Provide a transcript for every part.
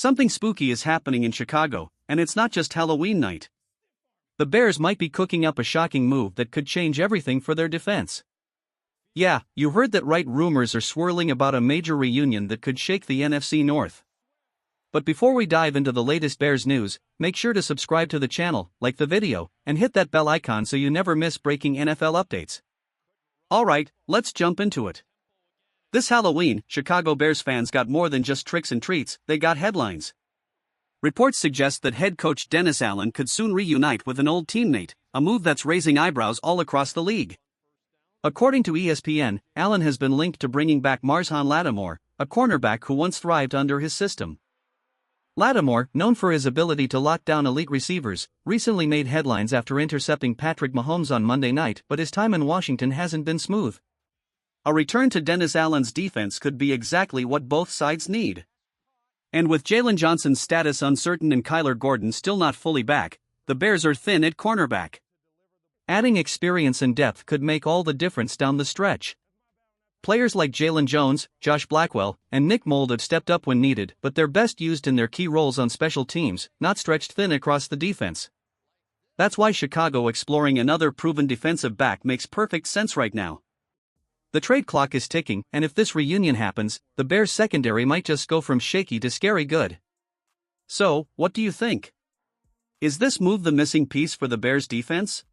Something spooky is happening in Chicago, and it's not just Halloween night. The Bears might be cooking up a shocking move that could change everything for their defense. Yeah, you heard that right, rumors are swirling about a major reunion that could shake the NFC North. But before we dive into the latest Bears news, make sure to subscribe to the channel, like the video, and hit that bell icon so you never miss breaking NFL updates. Alright, let's jump into it. This Halloween, Chicago Bears fans got more than just tricks and treats, they got headlines. Reports suggest that head coach Dennis Allen could soon reunite with an old teammate, a move that's raising eyebrows all across the league. According to ESPN, Allen has been linked to bringing back Marshon Lattimore, a cornerback who once thrived under his system. Lattimore, known for his ability to lock down elite receivers, recently made headlines after intercepting Patrick Mahomes on Monday night, but his time in Washington hasn't been smooth. A return to Dennis Allen's defense could be exactly what both sides need. And with Jaylon Johnson's status uncertain and Kyler Gordon still not fully back, the Bears are thin at cornerback. Adding experience and depth could make all the difference down the stretch. Players like Jalen Jones, Josh Blackwell, and Nick Mold have stepped up when needed, but they're best used in their key roles on special teams, not stretched thin across the defense. That's why Chicago exploring another proven defensive back makes perfect sense right now. The trade clock is ticking, and if this reunion happens, the Bears' secondary might just go from shaky to scary good. So, what do you think? Is this move the missing piece for the Bears' defense?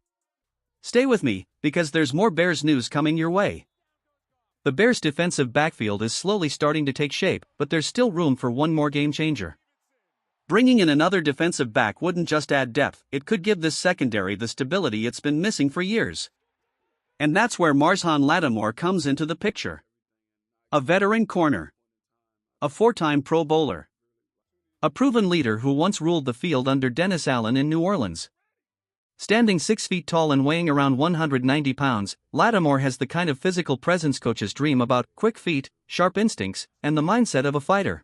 Stay with me, because there's more Bears news coming your way. The Bears' defensive backfield is slowly starting to take shape, but there's still room for one more game changer. Bringing in another defensive back wouldn't just add depth, it could give this secondary the stability it's been missing for years. And that's where Marshon Lattimore comes into the picture. A veteran corner. A four-time Pro Bowler. A proven leader who once ruled the field under Dennis Allen in New Orleans. Standing 6 feet tall and weighing around 190 pounds, Lattimore has the kind of physical presence coaches dream about: quick feet, sharp instincts, and the mindset of a fighter.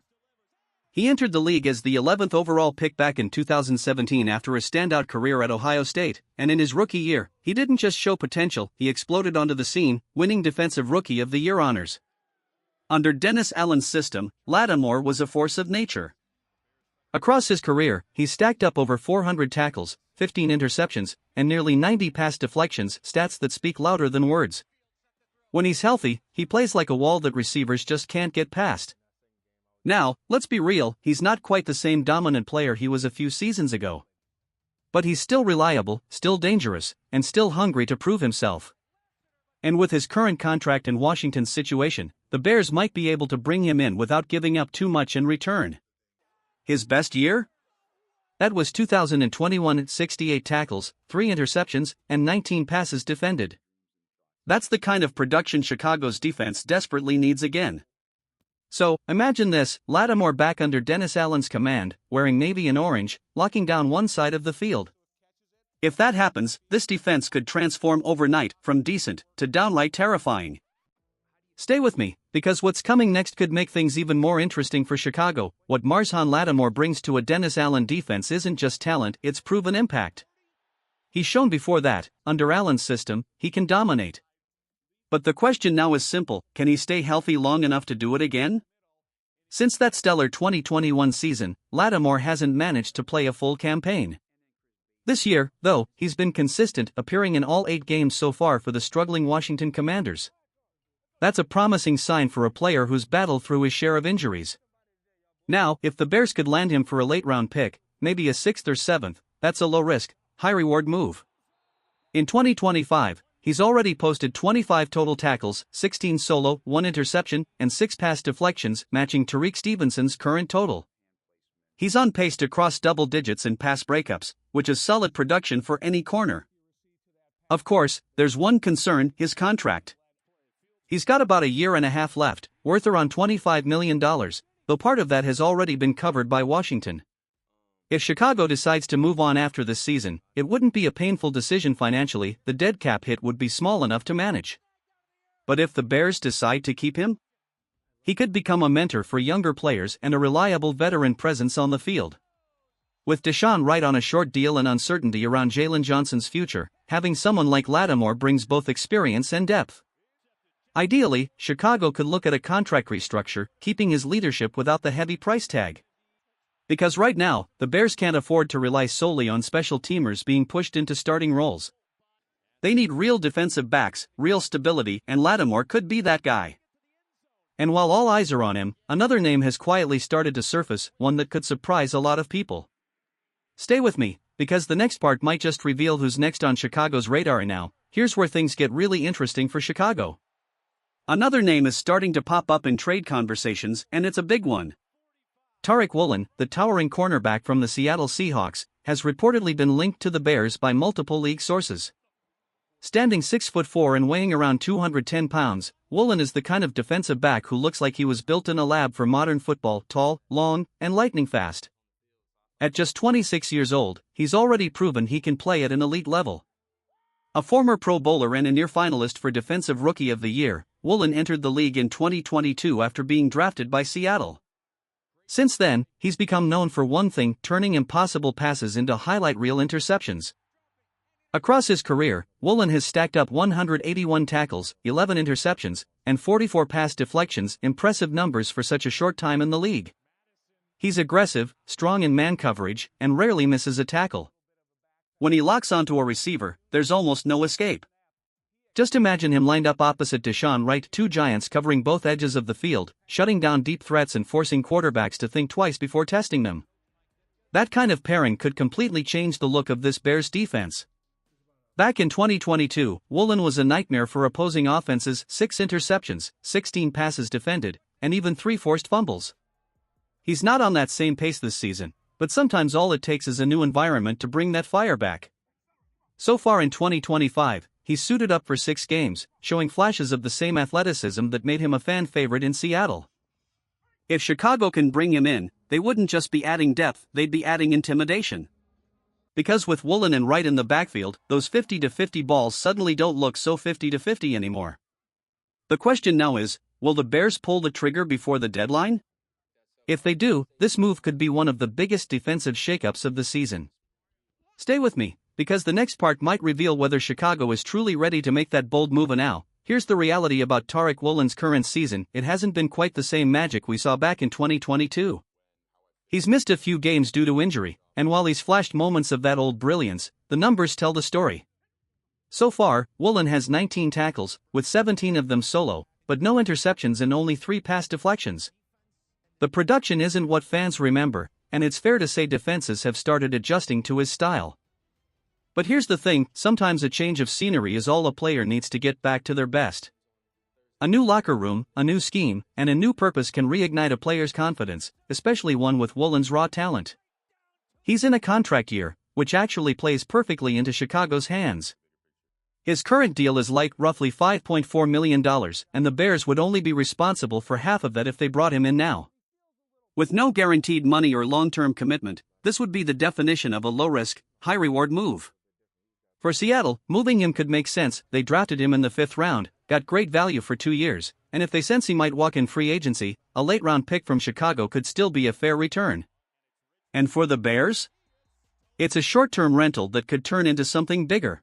He entered the league as the 11th overall pick back in 2017 after a standout career at Ohio State, and in his rookie year, he didn't just show potential, he exploded onto the scene, winning Defensive Rookie of the Year honors. Under Dennis Allen's system, Lattimore was a force of nature. Across his career, he's stacked up over 400 tackles, 15 interceptions, and nearly 90 pass deflections, stats that speak louder than words. When he's healthy, he plays like a wall that receivers just can't get past. Now, let's be real, he's not quite the same dominant player he was a few seasons ago. But he's still reliable, still dangerous, and still hungry to prove himself. And with his current contract and Washington's situation, the Bears might be able to bring him in without giving up too much in return. His best year? That was 2021 at 68 tackles, 3 interceptions, and 19 passes defended. That's the kind of production Chicago's defense desperately needs again. So, imagine this: Lattimore back under Dennis Allen's command, wearing navy and orange, locking down one side of the field. If that happens, this defense could transform overnight from decent to downright terrifying. Stay with me, because what's coming next could make things even more interesting for Chicago. What Marshon Lattimore brings to a Dennis Allen defense isn't just talent, it's proven impact. He's shown before that, under Allen's system, he can dominate. But the question now is simple: can he stay healthy long enough to do it again? Since that stellar 2021 season, Lattimore hasn't managed to play a full campaign. This year, though, he's been consistent, appearing in all 8 games so far for the struggling Washington Commanders. That's a promising sign for a player who's battled through his share of injuries. Now, if the Bears could land him for a late-round pick, maybe a 6th or 7th, that's a low-risk, high-reward move. In 2025, he's already posted 25 total tackles, 16 solo, 1 interception, and 6 pass deflections, matching Tariq Stevenson's current total. He's on pace to cross double digits in pass breakups, which is solid production for any corner. Of course, there's one concern: his contract. He's got about a year and a half left, worth around $25 million, though part of that has already been covered by Washington. If Chicago decides to move on after this season, it wouldn't be a painful decision financially, the dead cap hit would be small enough to manage. But if the Bears decide to keep him, he could become a mentor for younger players and a reliable veteran presence on the field. With Deshaun Wright on a short deal and uncertainty around Jaylon Johnson's future, having someone like Lattimore brings both experience and depth. Ideally, Chicago could look at a contract restructure, keeping his leadership without the heavy price tag. Because right now, the Bears can't afford to rely solely on special teamers being pushed into starting roles. They need real defensive backs, real stability, and Lattimore could be that guy. And while all eyes are on him, another name has quietly started to surface, one that could surprise a lot of people. Stay with me, because the next part might just reveal who's next on Chicago's radar. And now, here's where things get really interesting for Chicago. Another name is starting to pop up in trade conversations, and it's a big one. Tariq Woolen, the towering cornerback from the Seattle Seahawks, has reportedly been linked to the Bears by multiple league sources. Standing 6'4" and weighing around 210 pounds, Woolen is the kind of defensive back who looks like he was built in a lab for modern football, tall, long, and lightning fast. At just 26 years old, he's already proven he can play at an elite level. A former Pro Bowler and a near finalist for Defensive Rookie of the Year, Woolen entered the league in 2022 after being drafted by Seattle. Since then, he's become known for one thing: turning impossible passes into highlight reel interceptions. Across his career, Woolen has stacked up 181 tackles, 11 interceptions, and 44 pass deflections, impressive numbers for such a short time in the league. He's aggressive, strong in man coverage, and rarely misses a tackle. When he locks onto a receiver, there's almost no escape. Just imagine him lined up opposite Deshaun Wright, two giants covering both edges of the field, shutting down deep threats and forcing quarterbacks to think twice before testing them. That kind of pairing could completely change the look of this Bears defense. Back in 2022, Woolen was a nightmare for opposing offenses: 6 interceptions, 16 passes defended, and even 3 forced fumbles. He's not on that same pace this season, but sometimes all it takes is a new environment to bring that fire back. So far in 2025, he's suited up for 6 games, showing flashes of the same athleticism that made him a fan favorite in Seattle. If Chicago can bring him in, they wouldn't just be adding depth, they'd be adding intimidation. Because with Woolen and Wright in the backfield, those 50-50 balls suddenly don't look so 50-50 anymore. The question now is, will the Bears pull the trigger before the deadline? If they do, this move could be one of the biggest defensive shakeups of the season. Stay with me, because the next part might reveal whether Chicago is truly ready to make that bold move. And now, here's the reality about Tariq Woolen's current season: it hasn't been quite the same magic we saw back in 2022. He's missed a few games due to injury, and while he's flashed moments of that old brilliance, the numbers tell the story. So far, Woolen has 19 tackles, with 17 of them solo, but no interceptions and only 3 pass deflections. The production isn't what fans remember, and it's fair to say defenses have started adjusting to his style. But here's the thing: sometimes a change of scenery is all a player needs to get back to their best. A new locker room, a new scheme, and a new purpose can reignite a player's confidence, especially one with Woolen's raw talent. He's in a contract year, which actually plays perfectly into Chicago's hands. His current deal is like roughly $5.4 million, and the Bears would only be responsible for half of that if they brought him in now. With no guaranteed money or long-term commitment, this would be the definition of a low-risk, high-reward move. For Seattle, moving him could make sense. They drafted him in the 5th round, got great value for 2 years, and if they sense he might walk in free agency, a late-round pick from Chicago could still be a fair return. And for the Bears? It's a short-term rental that could turn into something bigger.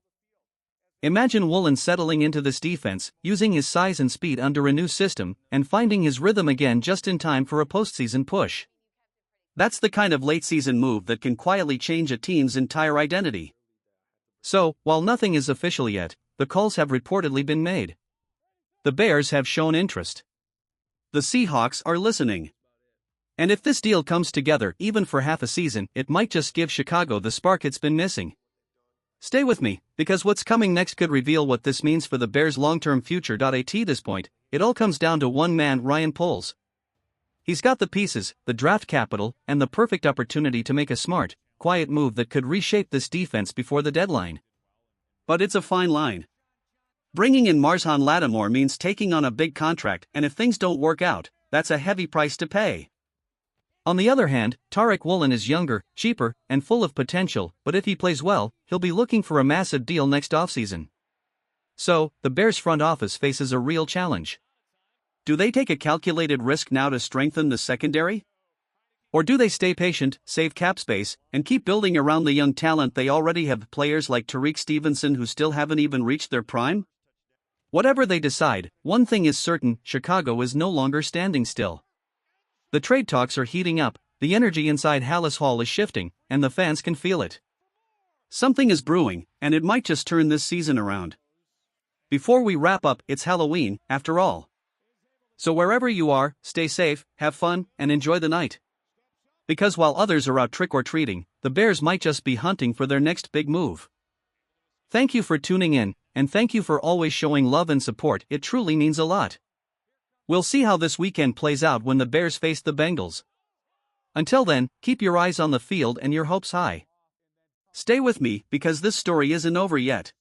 Imagine Woolen settling into this defense, using his size and speed under a new system, and finding his rhythm again just in time for a postseason push. That's the kind of late-season move that can quietly change a team's entire identity. So, while nothing is official yet, the calls have reportedly been made. The Bears have shown interest. The Seahawks are listening. And if this deal comes together, even for half a season, it might just give Chicago the spark it's been missing. Stay with me, because what's coming next could reveal what this means for the Bears' long-term future. At this point, it all comes down to one man: Ryan Poles. He's got the pieces, the draft capital, and the perfect opportunity to make a smart, quiet move that could reshape this defense before the deadline. But it's a fine line. Bringing in Marshon Lattimore means taking on a big contract, and if things don't work out, that's a heavy price to pay. On the other hand, Tariq Woolen is younger, cheaper, and full of potential, but if he plays well, he'll be looking for a massive deal next offseason. So, the Bears front office faces a real challenge. Do they take a calculated risk now to strengthen the secondary? Or do they stay patient, save cap space, and keep building around the young talent they already have? Players like Tyrique, Stevenson who still haven't even reached their prime? Whatever they decide, one thing is certain: Chicago is no longer standing still. The trade talks are heating up, the energy inside Hallis Hall is shifting, and the fans can feel it. Something is brewing, and it might just turn this season around. Before we wrap up, it's Halloween, after all. So wherever you are, stay safe, have fun, and enjoy the night. Because while others are out trick-or-treating, the Bears might just be hunting for their next big move. Thank you for tuning in, and thank you for always showing love and support. It truly means a lot. We'll see how this weekend plays out when the Bears face the Bengals. Until then, keep your eyes on the field and your hopes high. Stay with me, because this story isn't over yet.